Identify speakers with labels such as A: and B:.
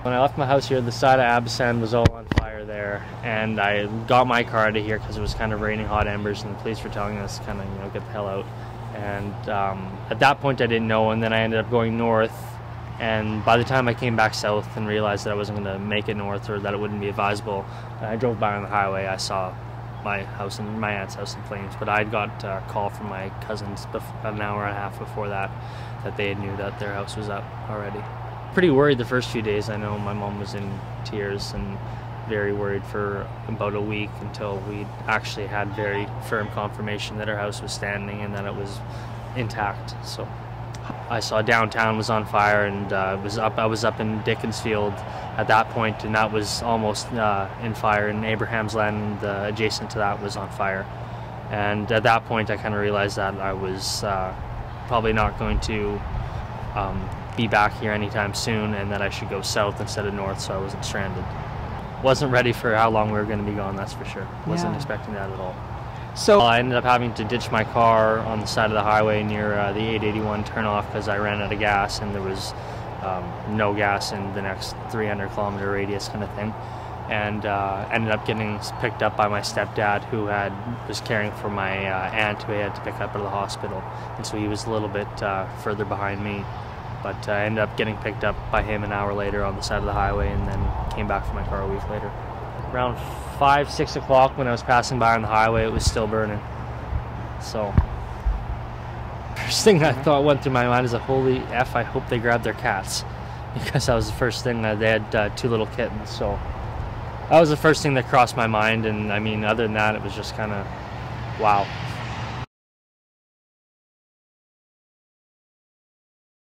A: When I left my house here, the side of Absand was all on fire there, and I got my car out of here because it was kind of raining hot embers, and the police were telling us kind of, get the hell out. And at that point I didn't know, and then I ended up going north, and by the time I came back south and realized that I wasn't going to make it north, or that it wouldn't be advisable, I drove by on the highway. I saw my house and my aunt's house in flames, but I'd got a call from my cousins an hour and a half before that they knew that their house was up already. Pretty worried the first few days. I know my mom was in tears and very worried for about a week until we actually had very firm confirmation that our house was standing and that it was intact. So I saw downtown was on fire, and I was up in Dickinsfield at that point, and that was almost in fire, and Abraham's land adjacent to that was on fire. And at that point I kind of realized that I was probably not going to be back here anytime soon, and that I should go south instead of north so I wasn't stranded. Wasn't ready for how long we were going to be gone, that's for sure. Wasn't expecting that at all.
B: So
A: I ended up having to ditch my car on the side of the highway near the 881 turnoff because I ran out of gas, and there was no gas in the next 300-kilometer radius kind of thing. And ended up getting picked up by my stepdad, who was caring for my aunt, who I had to pick up out of the hospital, and so he was a little bit further behind me. But I ended up getting picked up by him an hour later on the side of the highway, and then came back for my car a week later. Around 5, 6 o'clock when I was passing by on the highway, it was still burning. So first thing I thought went through my mind is, holy F, I hope they grabbed their cats, because that was the first thing. They had 2 little kittens, so that was the first thing that crossed my mind. And I mean, other than that, it was just kind of wow.